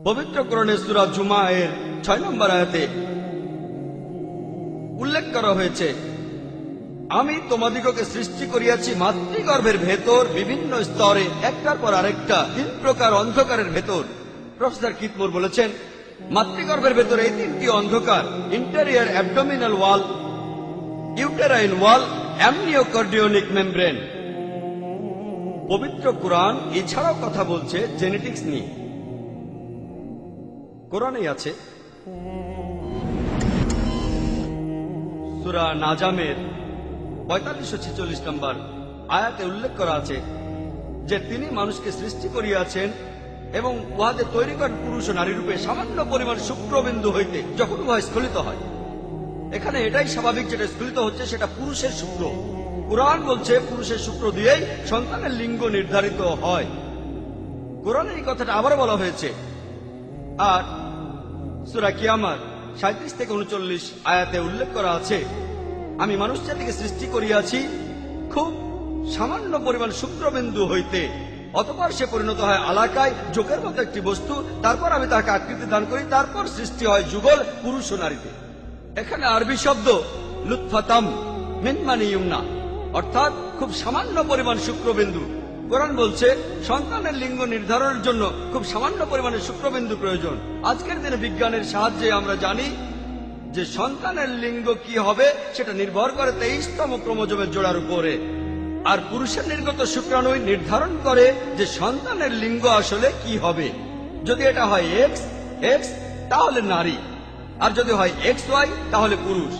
পবিত্র কোরআনে সূরা জুমা এর 6 নম্বর আয়াতে উল্লেখ করা হয়েছে, আমি তোমাদিগকে সৃষ্টি করিয়াছি মাতৃগর্ভের ভেতর বিভিন্ন স্তরে, একটার পর আরেকটা 3 প্রকার অন্ধকারের ভেতর। প্রফেসর কিতমোর বলেছেন, মাতৃগর্ভের ভেতরে এই 3টি অন্ধকার: ইন্টেরিয়র অ্যাবডোমিনাল ওয়াল, ইউটেরাইন ওয়াল, অ্যামনিওকার্ডিওনিক মেমব্রেন। পবিত্র কোরআন এছাড়াও কথা বলছে জেনেটিক্স নিয়ে। কোরআনেই আছে, সূরা নাজামের 45-46 নম্বর আয়াতে উল্লেখ করা আছে যে তিনি মানুষকে সৃষ্টি করিয়াছেন এবং উহাদের তৈরি করেন পুরুষ ও নারী রূপে সামান্য পরিমাণ শুক্রবিন্দু হইতে, যখন উহা স্খলিত হয়। এখানে এটাই স্বাভাবিক, যেটা স্খলিত হচ্ছে সেটা পুরুষের শুক্র। কোরআন বলছে পুরুষের শুক্র দিয়েই সন্তানের লিঙ্গ নির্ধারিত হয়। কোরআনে এই কথাটা আবার বলা হয়েছে। আর সূরা কিয়ামার 37-39 আয়াতে উল্লেখ করা আছে, আমি মানুষ জাতিকে সৃষ্টি করিয়াছি খুব সামান্য পরিমাণ শুক্রবিন্দু হইতে, অতঃপর সে পরিণত হয় আলাকায়, জোকের মতো একটি বস্তু, তারপর আমি তাকে আকৃতি দান করি, তারপর সৃষ্টি হয় যুগল পুরুষ ও নারীতে। এখানে আরবি শব্দ লুৎফাতাম মিন মানি ইউমনা, অর্থাৎ খুব সামান্য পরিমাণ শুক্রবিন্দু। কোরআন বলছে সন্তানের লিঙ্গ নির্ধারণের জন্য খুব সামান্য পরিমাণে শুক্রবিন্দু প্রয়োজন। আজকের দিনে বিজ্ঞানের সাহায্যে আমরা জানি যে সন্তানের লিঙ্গ কি হবে সেটা নির্ভর করে 23তম ক্রোমোজোমের জোড়ার উপরে। আর পুরুষের নির্গত শুক্রাণুই নির্ধারণ করে যে সন্তানের লিঙ্গ আসলে কি হবে। যদি এটা হয় এক্স এক্স তাহলে নারী, আর যদি হয় এক্স ওয়াই তাহলে পুরুষ।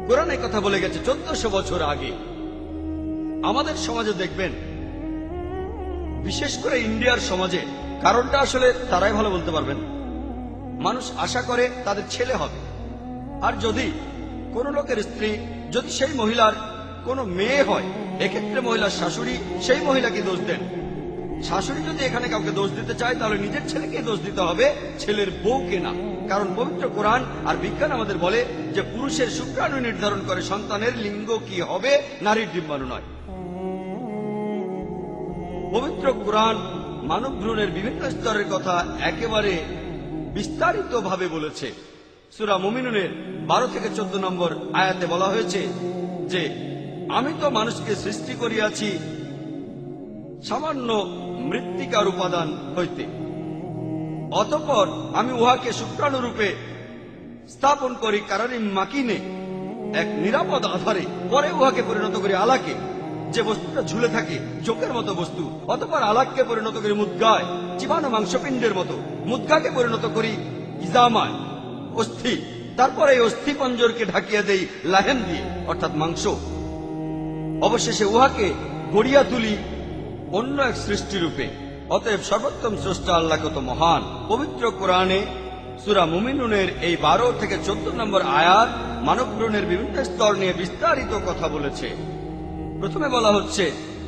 কোরআন এই কথা বলে গেছে 1400 বছর আগে। আমাদের সমাজে দেখবেন, বিশেষ করে ইন্ডিয়ার সমাজে, কারণটা আসলে তারাই ভালো বলতে পারবেন, মানুষ আশা করে তাদের ছেলে হবে। আর যদি কোন লোকের স্ত্রী, যদি সেই মহিলার কোনো মেয়ে হয়, এক্ষেত্রে মহিলার শাশুড়ি সেই মহিলাকে দোষ দেন। শাশুড়ি যদি এখানে কাউকে দোষ দিতে চায় তাহলে নিজের ছেলেকে দোষ দিতে হবে, ছেলের বউকে না। কারণ পবিত্র কোরআন আর বিজ্ঞান আমাদের বলে যে পুরুষের শুক্রাণু নির্ধারণ করে সন্তানের লিঙ্গ কি হবে, নারীর ডিম্বাণু নয়। পবিত্র কোরআন মানব ভ্রূণের বিভিন্ন স্তরের কথা একেবারে বিস্তারিত ভাবে বলেছে। সূরা মুমিনুনের 12-14 নম্বর আয়াতে বলা হয়েছে যে আমি তো মানুষকে সৃষ্টি করিয়াছি সামান্য মৃত্তিকার উপাদান হইতে, অতঃপর আমি উহাকে শুক্রাণু রূপে স্থাপন করি কারারিম মাকিনে, এক নিরাপদ আধারে। পরে উহাকে পরিণত করি আলাকে, যে বস্তুটা ঝুলে থাকে, জোকের মতো বস্তু। অতঃপর আলাককে পরিণত করি মুদ্গায়, চিবানো মাংসপিণ্ডের মতো। মুদ্গাকে পরিণত করি ইজামায়, অস্থি। তারপর এই অস্থি পঞ্জরকে ঢাকিয়ে দেই লাহেম দিয়ে, অর্থাৎ মাংস। অবশেষে উহাকে গড়িয়া তুলি অন্য এক সৃষ্টিরূপে। অতএব সর্বোত্তম স্রষ্টা আল্লাহ কত মহান। পবিত্র কোরআনে সূরা মুমিনুনের এই 12-14 নম্বর আয়াত মানব ভ্রূণের বিভিন্ন স্তর নিয়ে বিস্তারিত কথা বলেছে। প্রথমে বলা হচ্ছে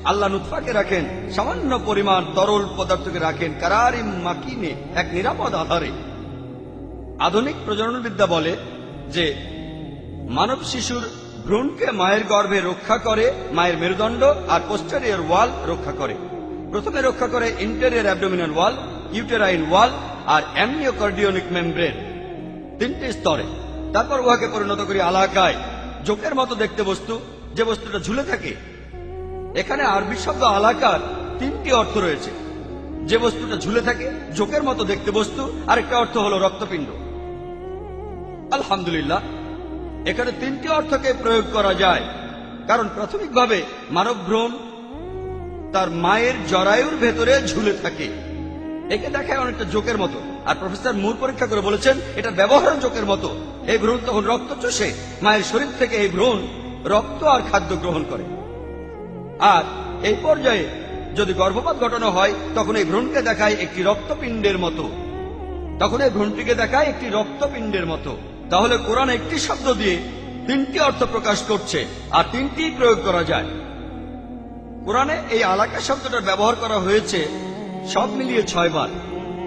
আল্লাহ নুতফাকে রাখেন সামান্য পরিমাণ তরল পদার্থকে রাখেন কারারিম মাকিনে, এক নিরাপদ আধারে। আধুনিক প্রজননবিদ্যা বলে যে মানব শিশুর ভ্রূণকে মায়ের গর্ভে রক্ষা করে মায়ের মেরুদণ্ড আর পোস্টেরিয়র ওয়াল রক্ষা করে। প্রথমে রক্ষা করে ইন্টেরিয়র অ্যাবডোমিনাল ওয়াল, ইউটেরাইন ওয়াল আর অ্যামনিওকার্ডিওনিক মেমব্রেন, 3টি স্তরে। তারপর উহাকে পরিণত করি আলাকায়, জোকের মতো দেখতে বস্তু, যে বস্তুটা ঝুলে থাকে। এখানে আরবি শব্দ আলাকার 3টি অর্থ রয়েছে। যে বস্তুটা ঝুলে থাকে, জোকের মতো দেখতে বস্তু, আর একটা অর্থ হলো রক্তপিণ্ড। আলহামদুলিল্লাহ, এখানে 3টি অর্থকে প্রয়োগ করা যায়, কারণ প্রাথমিকভাবে মানব ভ্রূণ তার মায়ের জরায়ুর ভেতরে ঝুলে থাকে। একে দেখায় অনেকটা জোকের মতো, আর প্রফেসর মুর পরীক্ষা করে বলেছেন এটা ব্যবহার জোকের মতো। এই ভ্রূণ তখন রক্ত চষে মায়ের শরীর থেকে এই ভ্রূণ রক্ত আর খাদ্য গ্রহণ করে। আর এই পর্যায়ে যদি গর্ভপাত ঘটানো হয় তখন এই ভ্রূণকে দেখায় একটি রক্তপিণ্ডের মতো। তাহলে কোরআন একটি শব্দ দিয়ে 3টি অর্থ প্রকাশ করছে, আর 3টি প্রয়োগ করা যায়। কোরআনে এই আলাকা শব্দটার ব্যবহার করা হয়েছে সব মিলিয়ে 6 বার।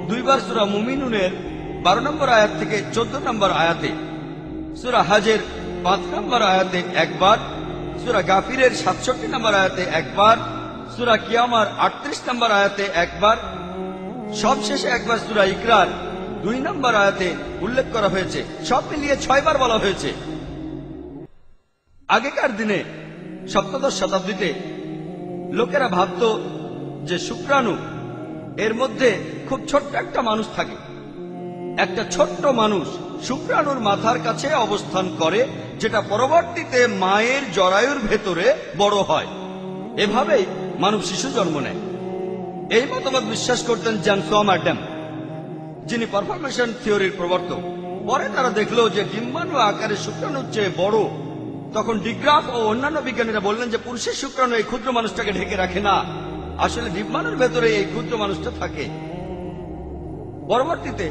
2 বার সূরা মুমিনুনের 12 নম্বর আয়াত থেকে 14 নম্বর আয়াতে, সূরা হাজের 5 নম্বর আয়াতে 1 বার, সূরা গাফিরের 67 নম্বর আয়াতে 1 বার, সূরা কিয়ামার 38 নম্বর আয়াতে 1 বার, সবশেষে একবার সূরা ইকরার 2 নম্বর আয়াতে উল্লেখ করা হয়েছে। সব মিলিয়ে 6 বার বলা হয়েছে। আগেকার দিনে সপ্তদশ শতাব্দীতে লোকেরা ভাবত যে শুক্রাণু এর মধ্যে খুব ছোট্ট একটা মানুষ থাকে। একটা ছোট্ট মানুষ শুক্রাণুর মাথার কাছে অবস্থান করে, যেটা পরবর্তীতে মায়ের জরায়ুর ভেতরে বড় হয়। এভাবেই মানব শিশু জন্ম নেয়। এই মতবাদ বিশ্বাস করতেন জন অ্যাডাম, যিনি পারফরমেশন থিওরির প্রবর্তক। পরে তারা দেখলো যে ডিম্বাণু আকারে শুক্রাণুর চেয়ে বড়। তখন ডিগ্রাফ ও অন্যান্য বিজ্ঞানীরা বললেন যে পুরুষের শুক্রাণু এই ক্ষুদ্র মানুষটাকে ঢেকে রাখে না, আসলে ডিম্বাণুর ভেতরে এই ক্ষুদ্র মানুষটা থাকে। পরবর্তীতে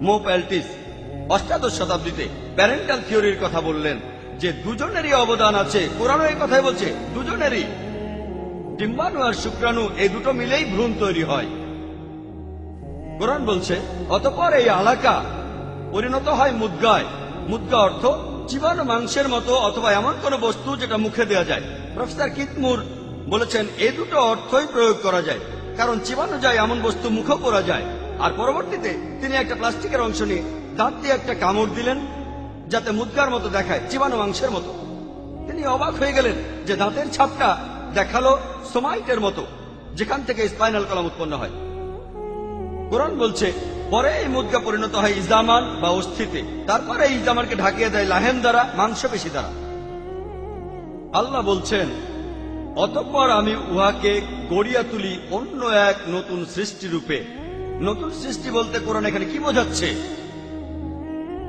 মো প্যালটিস অষ্টাদশ শতাব্দীতে প্যারেন্টাল থিওরির কথা বললেন যে দুজনেরই অবদান আছে। কোরআনও এই কথাই বলছে, দুজনেরই, ডিম্বাণু আর শুক্রাণু এই দুটো মিলেই ভ্রূণ তৈরি হয়। কোরআন বলছে অতঃপর এই আলাকা পরিণত হয় মুদগায়। মুদগা অর্থ জীবাণু মাংসের মতো অথবা এমন কোন বস্তু যেটা মুখে দেওয়া যায়। প্রফেসর কিতমুর বলেছেন এই দুটো অর্থই প্রয়োগ করা যায়, কারণ জীবাণু যায় এমন বস্তু মুখে পড়া যায়। আর পরবর্তীতে তিনি একটা প্লাস্টিকের অংশ নিয়ে দাঁত দিয়ে একটা কামড় দিলেন, যাতে মুদগার মতো দেখায়, জীবাণু মাংসের মতো। তিনি অবাক হয়ে গেলেন যে দাঁতের ছাপটা দেখালো সোমাইটের মতো, যেখান থেকে স্পাইনাল কলাম উৎপন্ন হয়। কোরআন বলছে পরে এই মুদগা পরিণত হয় ইজামান বা অস্থিতে। তারপরে এই ইজামানকে ঢাকিয়ে দেয় লাহেম দ্বারা, মাংসপেশি দ্বারা। আল্লাহ বলছেন অতঃপর আমি উহাকে গড়িয়া তুলি অন্য এক নতুন সৃষ্টি রূপে। নতুন সৃষ্টি বলতে কোরআন এখানে কি বোঝাচ্ছে?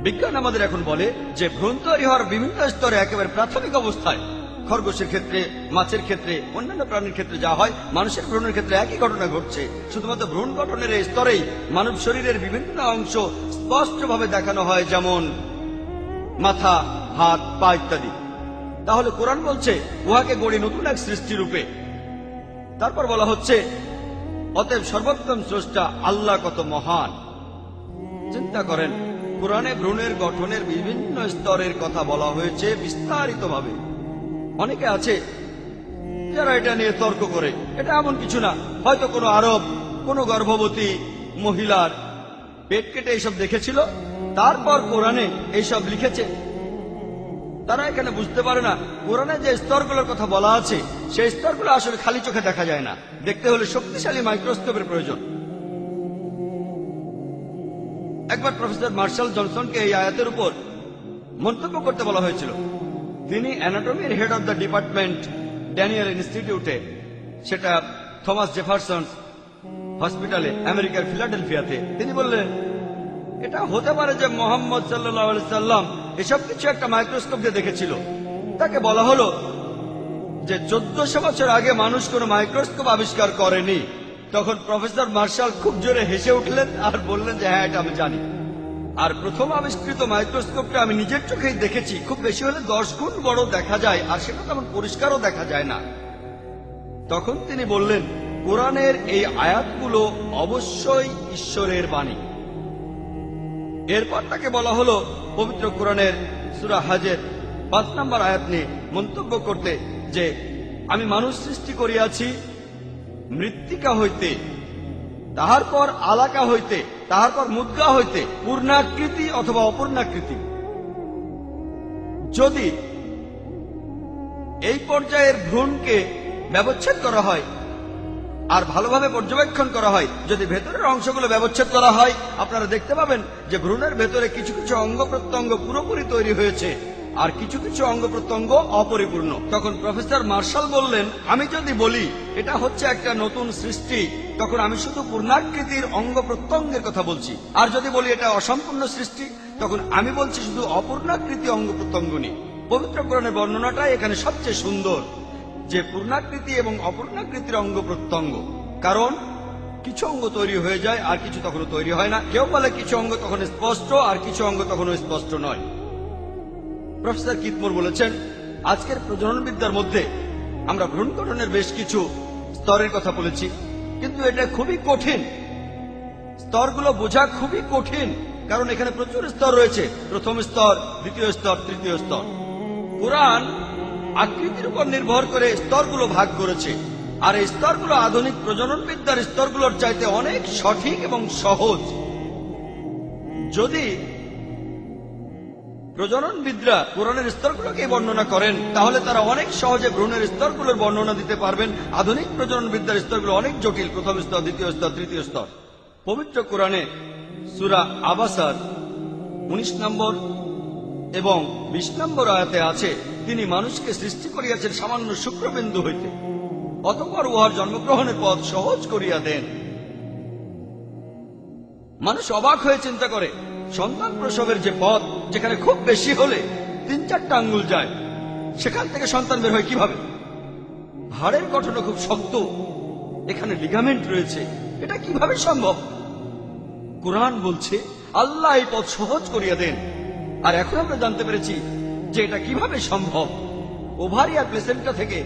বিজ্ঞান আমাদের এখন বলে যে ভ্রূণ তৈরি হওয়ার বিভিন্ন স্তরে একেবারে প্রাথমিক অবস্থায়, খরগোশের ক্ষেত্রে, মাছের ক্ষেত্রে, অন্যান্য প্রাণীর ক্ষেত্রে যা হয়, মানুষের ভ্রূণের ক্ষেত্রে একই ঘটনা ঘটছে। শুধুমাত্র ভ্রূণ গঠনের এই স্তরেই মানব শরীরের বিভিন্ন অংশ স্পষ্টভাবে দেখানো হয়, যেমন মাথা, হাত, পা ইত্যাদি। তাহলে কোরআন বলছে উহাকে গড়ি নতুন এক সৃষ্টি রূপে। তারপর বলা হচ্ছে অতএব সর্বোত্তম স্রষ্টা আল্লাহ কত মহান। চিন্তা করেন, কোরআনে ভ্রূণের গঠনের বিভিন্ন স্তরের কথা বলা হয়েছে বিস্তারিতভাবে। অনেকে আছে যারা এটা নিয়ে তর্ক করে, এটা এমন কিছু না, হয়তো কোনো আরব কোনো গর্ভবতী মহিলার পেট কেটে এইসব দেখেছিল, তারপর কোরআনে এইসব লিখেছে। তারা এখানে বুঝতে পারে না কোরআনে যে স্তরগুলোর কথা বলা আছে সেই স্তরগুলো আসলে খালি চোখে দেখা যায় না, দেখতে হলে শক্তিশালী মাইক্রোস্কোপের প্রয়োজন। একবার প্রফেসর মার্শাল জনসনকে এই আয়াতের উপর মন্তব্য করতে বলা হয়েছিল। তিনি অ্যানাটমির head of the department Daniel ইনস্টিটিউটে, সেটা থমাস জেফারসন হসপিটালে আমেরিকার ফিলাডেলফিয়াতে। তিনি বললেন এটা হতে পারে যে মোহাম্মদ সাল্লাল্লাহু আলাইহি সাল্লাম এসব কিছু একটা মাইক্রোস্কোপ দিয়ে দেখেছিল। তাকে বলা হলো যে 1400 বছর আগে মানুষ কোনো মাইক্রোস্কোপ আবিষ্কার করেনি। তখন প্রফেসর মার্শাল খুব জোরে হেসে উঠলেন আর বললেন যে হ্যাঁ, এটা আমি জানি। আর প্রথম আবিষ্কৃত মাইক্রোস্কোপটা আমি নিজের চোখেই দেখেছি। খুব বেশি হলে 10 গুণ বড় দেখা যায়, আর সেটা তেমন পরিষ্কারও দেখা যায় না। তখন তিনি বললেন কোরআনের এই আয়াতগুলো অবশ্যই ঈশ্বরের বাণী। এরপর তাকে বলা হলো পবিত্র কোরআনের সূরা হজের 5 নম্বর আয়াত নিয়ে মন্তব্য করতে, যে আমি মানুষ সৃষ্টি করিয়াছি মৃত্তিকা হইতে, তাহার পর আলাকা হইতে, তাহার পর মুদ্গা হইতে, পূর্ণাকৃতি অথবা অপূর্ণাকৃতি। যদি এই পর্যায়ের ভ্রূণকে ব্যবচ্ছেদ করা হয় আর ভালোভাবে পর্যবেক্ষণ করা হয়, যদি ভেতরের অংশগুলো ব্যবচ্ছেদ করা হয়, আপনারা দেখতে পাবেন যে ভ্রূণের ভেতরে কিছু কিছু অঙ্গ প্রত্যঙ্গ পুরোপুরি তৈরি হয়েছে আর কিছু কিছু অঙ্গ প্রত্যঙ্গ অপরিপূর্ণ। তখন প্রফেসর মার্শাল বললেন আমি যদি বলি এটা হচ্ছে একটা নতুন সৃষ্টি, তখন আমি শুধু পূর্ণাকৃতির অঙ্গ প্রত্যঙ্গের কথা বলছি। আর যদি বলি এটা অসম্পূর্ণ সৃষ্টি, তখন আমি বলছি শুধু অপূর্ণাকৃতি অঙ্গ প্রত্যঙ্গ নিয়ে। পবিত্র কোরআনের বর্ণনাটাই এখানে সবচেয়ে সুন্দর, যে পূর্ণাকৃতি এবং অপূর্ণাকৃতির অঙ্গ প্রত্যঙ্গ। কারণ কিছু অঙ্গ তৈরি হয়ে যায় আর কিছু তখনও তৈরি হয় না। কেউ বলে কিছু অঙ্গ তখন স্পষ্ট আর কিছু অঙ্গ তখনও স্পষ্ট নয়। প্রফেসর কিতমুর বলেছেন আজকের প্রজননবিদ্যার মধ্যে আমরা ভ্রূণ গঠনের বেশ কিছু স্তরের কথা বলেছি, কিন্তু এটা খুবই কঠিন। স্তরগুলো বোঝা খুবই কঠিন, কারণ এখানে প্রচুর স্তর রয়েছে। প্রথম স্তর, দ্বিতীয় স্তর, তৃতীয় স্তর। কোরআন আকৃতির উপর নির্ভর করে স্তরগুলো ভাগ করেছে। আর এই স্তরগুলো আধুনিক প্রজনন বিদ্যার স্তরগুলোর চাইতে অনেক সঠিক এবং সহজ। যদি প্রজননবিদরা কোরআনের স্তরগুলোকে বর্ণনা করেন, তাহলে তারা অনেক সহজে ভ্রূণের স্তরগুলোর বর্ণনা দিতে পারবেন। আধুনিক প্রজননবিদ্যার স্তরগুলো অনেক জটিল, প্রথম স্তর, দ্বিতীয় স্তর, তৃতীয় স্তর। পবিত্র কোরআনে সূরা আবাসার 19 নম্বর এবং 20 নম্বর আয়াতে আছে, তিনি মানুষকে সৃষ্টি করিয়াছেন সামান্য শুক্রবিন্দু হইতে, অতঃপর উহার জন্মগ্রহণের পথ সহজ করিয়া দেন। মানুষ অবাক হয়ে চিন্তা করে, সন্তান প্রসবের যে পথ, যেখানে খুব বেশি হলে 3-4টা আঙ্গুল যায়, সেখান থেকে সন্তান বের হয় কিভাবে? হাড়ের গঠনও খুব শক্ত, এখানে লিগামেন্ট রয়েছে, এটা কিভাবে সম্ভব? কোরআন বলছে আল্লাহ এই পথ সহজ করিয়া দেন। আর এখন আমরা জানতে পেরেছি যে এটা কিভাবে সম্ভব। ওভারি আর প্লেসেন্টা থেকে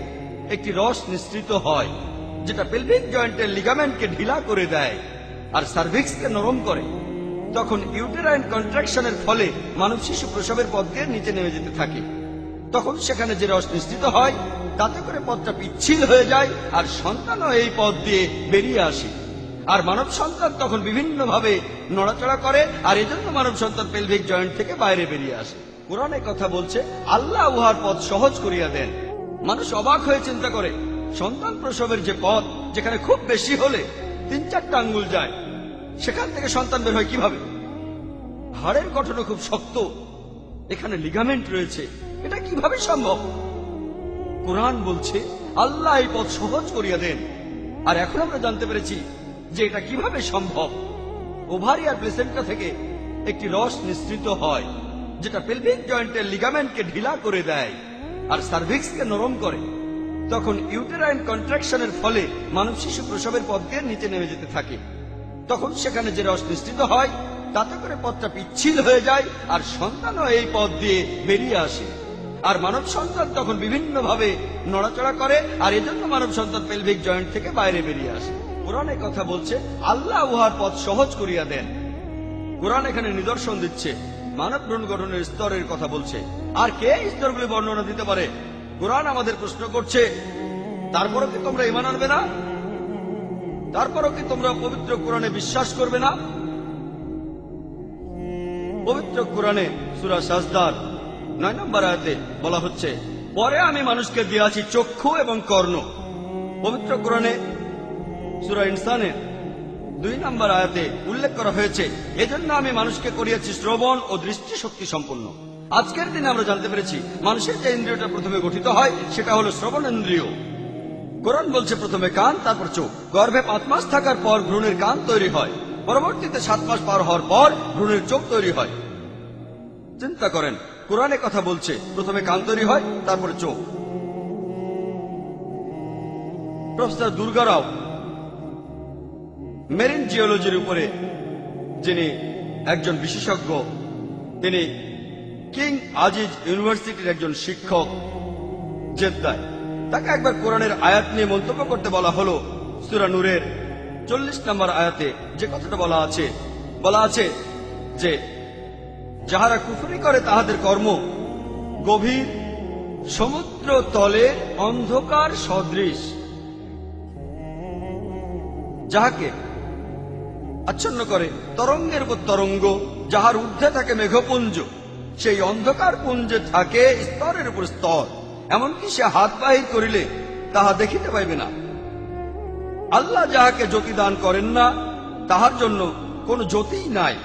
একটি রস নিঃসৃত হয়, যেটা পেলভিক জয়েন্টের লিগামেন্টকে ঢিলা করে দেয় আর সার্ভিক্সকে নরম করে। তখন ইউটেরাইন কন্ট্রাকশনের ফলে মানব শিশু প্রসবের পথ দিয়ে নিচে নেমে যেতে থাকে। তখন সেখানে যে রস নিঃসৃত হয়, তাতে করে পথটা পিচ্ছিল হয়ে যায় আর সন্তানও এই পথ দিয়ে বেরিয়ে আসে। আর মানব সন্তান তখন বিভিন্নভাবে নড়াচড়া করে, আর এজন্য মানব সন্তান পেলভিক জয়েন্ট থেকে বাইরে বেরিয়ে আসে। কোরআনে কথা বলছে আল্লাহ উহার পথ সহজ করিয়া দেন। মানুষ অবাক হয়ে চিন্তা করে, সন্তান প্রসবের যে পথ, যেখানে খুব বেশি হলে 3-4টা আঙ্গুল যায়, সেখান থেকে সন্তান বের হয় কিভাবে? হাড়ের গঠনও খুব শক্ত, এখানে লিগামেন্ট রয়েছে, এটা কিভাবে সম্ভব? কোরআন বলছে আল্লাহ এই পথ সহজ করিয়া দেন। আর এখন আমরা জানতে পেরেছি যে এটা কিভাবে সম্ভব। ওভারি আর প্লেসেন্টা থেকে একটি রস নিঃসৃত হয়, যেটা পেলভিক জয়েন্টের লিগামেন্টকে ঢিলা করে দেয় আর সার্ভিক্সকে নরম করে। তখন ইউটেরাইন কন্ট্রাকশনের ফলে মানব শিশু প্রসবের পথ দিয়ে নিচে নেমে যেতে থাকে। তখন সেখানে যে রস নিঃসৃত হয়, তাতে করে পথটা পিচ্ছিল হয়ে যায় আর সন্তানও এই পথ দিয়ে বেরিয়ে আসে। আর মানব সন্তান তখন বিভিন্নভাবে নড়াচড়া করে, আর এজন্য মানব সন্তান পেলভিক জয়েন্ট থেকে বাইরে বেরিয়ে আসে। কোরআনে কথা বলছে আল্লাহ উহার পথ সহজ করিয়া দেন। কোরআন এখানে নিদর্শন দিচ্ছে, মানব ভ্রূণ গঠনের স্তরের কথা বলছে। আর কে স্তরগুলি বর্ণনা দিতে পারে? কোরআন আমাদের প্রশ্ন করছে, তারপরও কি তোমরা ঈমান আনবে না? তারপরও কি তোমরা পবিত্র কোরআনে বিশ্বাস করবে না? পবিত্র কোরআনে সূরা সাজদার 9 নম্বর আয়াতে বলা হচ্ছে, পরে আমি মানুষকে দিয়াছি চক্ষু এবং কর্ণ। পবিত্র কোরআনে সূরা ইনসানের 2 নম্বর আয়াতে উল্লেখ করা হয়েছে, এজন্য আমি মানুষকে করিয়াছি শ্রবণ ও দৃষ্টি শক্তি সম্পন্ন। আজকের দিনে আমরা জানতে পেরেছি মানুষের যে ইন্দ্রিয়টা প্রথমে গঠিত হয়, সেটা হলো শ্রবণ ইন্দ্রিয়। কোরআন বলছে প্রথমে কান, তারপর চোখ। গর্ভে 5 মাস থাকার পর ভ্রূণের কান তৈরি হয়, পরবর্তীতে 7 মাস পার হওয়ার পর ভ্রূণের চোখ তৈরি হয়। চিন্তা করেন, কোরআনে কথা বলছে প্রথমে কান তৈরি হয়, তারপরে চোখ। প্রফেসর দুর্গা রাও মেরিন জিওলজির উপরে যিনি একজন বিশেষজ্ঞ, তিনি কিং আজিজ ইউনিভার্সিটির একজন শিক্ষক জেদ্দায়। তাকে একবার কোরআনের আয়াত নিয়ে মন্তব্য করতে বলা হলো। সূরা নূরের 40 নম্বর আয়াতে যে কথাটা বলা আছে যে যাহারা কুফরি করে তাহাদের কর্ম গভীর সমুদ্র তলে অন্ধকার সদৃশ, যাহাকে আচ্ছন্ন করে তরঙ্গের উপর তরঙ্গ, যাহার ঊর্ধ্বে থাকে মেঘপুঞ্জ, সেই অন্ধকার পুঞ্জে থাকে স্তরের উপর স্তর, এমনকি সে হাত বাহির করিলে তাহা দেখিতে পাইবে না। আল্লাহ যাহাকে জ্যোতি দান করেন না, তাহার জন্য কোন জ্যোতিই নাই।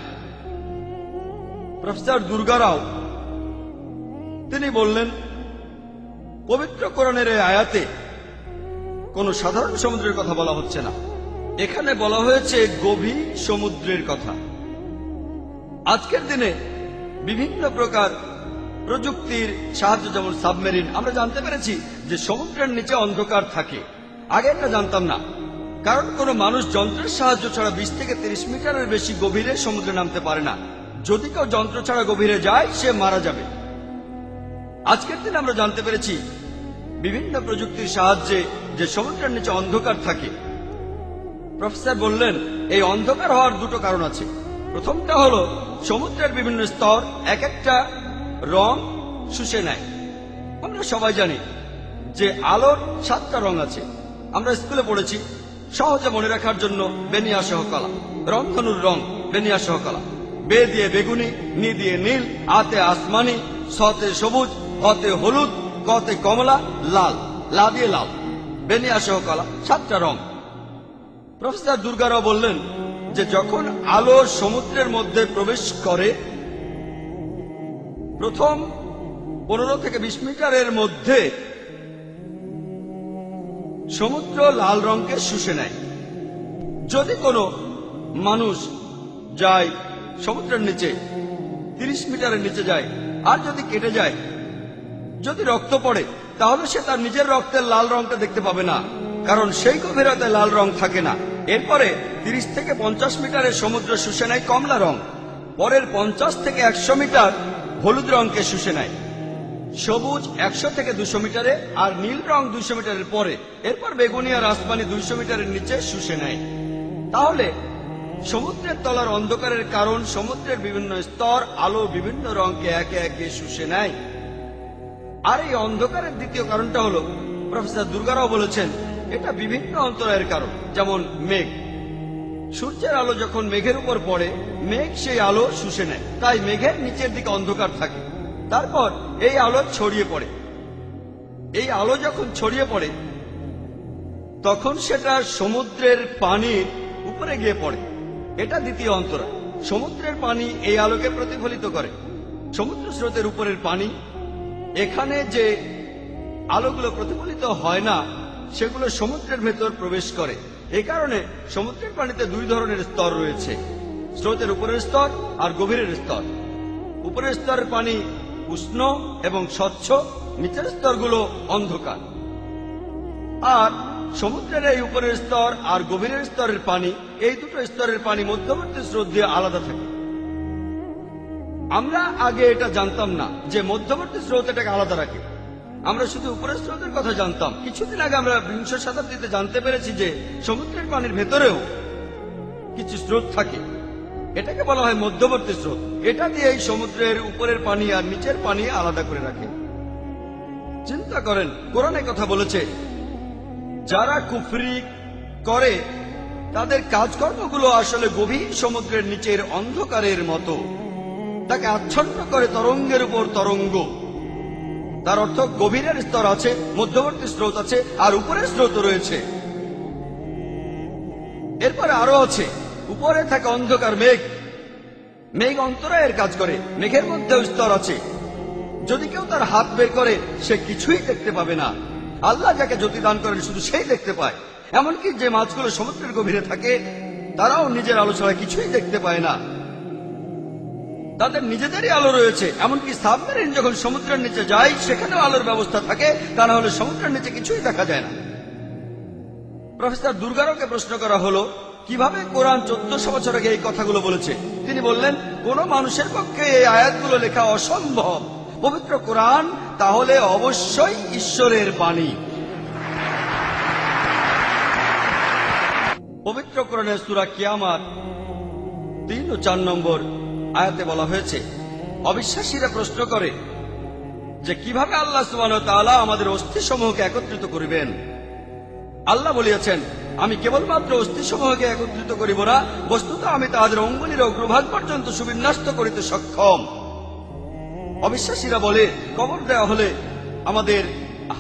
প্রফেসর দুর্গা রাও তিনি বললেন, পবিত্র কোরআনের এই আয়াতে কোন সাধারণ সমুদ্রের কথা বলা হচ্ছে না, এখানে বলা হয়েছে গভীর সমুদ্রের কথা। আজকের দিনে বিভিন্ন প্রকার প্রযুক্তির সাহায্য, যেমন সাবমেরিন, আমরা জানতে পেরেছি যে সমুদ্রের নিচে অন্ধকার থাকে। আগে এটা জানতাম না, কারণ কোনো মানুষ যন্ত্রের সাহায্য ছাড়া 20 থেকে 30 মিটারের বেশি গভীরে সমুদ্রে নামতে পারে না। যদি কেউ যন্ত্র ছাড়া গভীরে যায়, সে মারা যাবে। আজকের দিনে আমরা জানতে পেরেছি বিভিন্ন প্রযুক্তির সাহায্যে যে সমুদ্রের নিচে অন্ধকার থাকে। প্রফেসর বললেন, এই অন্ধকার হওয়ার 2টো কারণ আছে। প্রথমটা হলো সমুদ্রের বিভিন্ন স্তর এক একটা রং শুষে নেয়। আমরা সবাই জানি যে আলোর 7টা রং আছে, আমরা স্কুলে পড়েছি সহজে মনে রাখার জন্য বেনিয়া সহ কলা, রংধনুর রং বেনিয়া সহ কলা, বে দিয়ে বেগুনি, নি দিয়ে নীল, আতে আসমানি, সতে সবুজ, হতে হলুদ, কতে কমলা, লাল, লা দিয়ে লাল, বেনিয়া সহ কলা, 7টা রং। প্রফেসর দুর্গারাও বললেন যে যখন আলো সমুদ্রের মধ্যে প্রবেশ করে প্রথম 15 থেকে 20 মিটারের মধ্যে সমুদ্র লাল রঙকে শুষে নেয়। যদি কোনো মানুষ যায় সমুদ্রের নিচে 30 মিটারের নিচে যায়, আর যদি কেটে যায়, যদি রক্ত পড়ে, তাহলে সে তার নিজের রক্তের লাল রংটা দেখতে পাবে না, কারণ সেই গভীরতায় লাল রং থাকে না। এরপরে 30 থেকে 50 মিটারের সমুদ্র শুষে নেয় কমলা রং, পরের 50 থেকে 100 মিটার হলুদ রংকে শুষে নেয়, সবুজ 100 থেকে 200 মিটারে, আর নীল রং 200 মিটারের পরে, এরপর বেগুনি আর আসমানি 200 মিটারের নিচে শুষে নেয়। তাহলে সমুদ্রের তলার অন্ধকারের কারণ সমুদ্রের বিভিন্ন স্তর আলো বিভিন্ন রংকে একে একে শুষে নেয়। আর এই অন্ধকারের দ্বিতীয় কারণটা হলো, প্রফেসর দুর্গারাও বলেছেন, এটা বিভিন্ন অন্তরায়ের কারণ। যেমন মেঘ, সূর্যের আলো যখন মেঘের উপর পড়ে, মেঘ সেই আলো শুষে নেয়, তাই মেঘের নিচের দিকে অন্ধকার থাকে। তারপর এই আলো ছড়িয়ে পড়ে, এই আলো যখন ছড়িয়ে পড়ে তখন সেটা সমুদ্রের পানির উপরে গিয়ে পড়ে, এটা দ্বিতীয় অন্তরায়। সমুদ্রের পানি এই আলোকে প্রতিফলিত করে। সমুদ্র স্রোতের উপরের পানি, এখানে যে আলোগুলো প্রতিফলিত হয় না সেগুলো সমুদ্রের ভেতর প্রবেশ করে। এ কারণে সমুদ্রের পানিতে 2 ধরনের স্তর রয়েছে, স্রোতের উপরের স্তর আর গভীরের স্তর। উপরের স্তরের পানি উষ্ণ এবং স্বচ্ছ, নিচের স্তরগুলো অন্ধকার। আর সমুদ্রের এই উপরের স্তর আর গভীরের স্তরের পানি, এই দুটো স্তরের পানি মধ্যবর্তী স্রোত দিয়ে আলাদা থাকে। আমরা আগে এটা জানতাম না যে মধ্যবর্তী স্রোত এটাকে আলাদা রাখে, আমরা শুধু উপরের স্রোতের কথা জানতাম। কিছুদিন আগে আমরা 20 শতাব্দীতে জানতে পেরেছি যে সমুদ্রের পানির ভেতরেও কিছু স্রোত থাকে, এটাকে বলা হয় মধ্যবর্তী স্রোত। এটা দিয়ে এই সমুদ্রের উপরের পানি আর নিচের পানি আলাদা করে রাখে। চিন্তা করেন, কোরআনে কথা বলেছে যারা কুফরি করে তাদের কাজকর্মগুলো আসলে গভীর সমুদ্রের নিচের অন্ধকারের মতো, তাকে আচ্ছন্ন করে তরঙ্গের উপর তরঙ্গ। তার অর্থ গভীরের স্তর আছে, মধ্যবর্তী স্রোত আছে, আর উপরের স্রোত রয়েছে। এরপরে আরো আছে, উপরে থাকে অন্ধকার মেঘ, মেঘ অন্তরায়ের কাজ করে। মেঘের মধ্যেও স্তর আছে, যদি কেউ তার হাত বের করে সে কিছুই দেখতে পাবে না। আল্লাহ যাকে জ্যোতি দান করেন শুধু সেই দেখতে পায়। এমনকি যে মাছগুলো সমুদ্রের গভীরে থাকে তারাও নিজের আলো ছাড়া কিছুই দেখতে পায় না, তাদের নিজেদেরই আলো রয়েছে। এমনকি সাবমেরিন যখন সমুদ্রের নিচে যায় সেখানেও আলোর ব্যবস্থা থাকে, তা না হলে সমুদ্রের নিচে কিছুই দেখা যায় না। প্রফেসর দুর্গারাওকে প্রশ্ন করা হলো কিভাবে কোরআন 1400 বছর আগে এই কথাগুলো বলেছে। তিনি বললেন, কোন মানুষের পক্ষে এই আয়াতগুলো লেখা অসম্ভব। পবিত্র কোরআন তাহলে অবশ্যই ঈশ্বরের বাণী। পবিত্র কোরআনের সূরা কিয়ামত 3 ও 4 নম্বর আয়াতে বলা হয়েছে, অবিশ্বাসীরা প্রশ্ন করে যে কিভাবে আল্লাহ সুবহানাহু ওয়া তাআলা আমাদের অস্থিসমূহকে একত্রিত করিবেন। আল্লাহ বলিয়াছেন, আমি কেবলমাত্র অস্থিসমূহকে একত্রিত করিব না, বস্তুত আমি তাদের অঙ্গুলির অগ্রভাগ পর্যন্ত সুবিন্যস্ত করিতে সক্ষম। অবিশ্বাসীরা বলে, কবর দেওয়া হলে আমাদের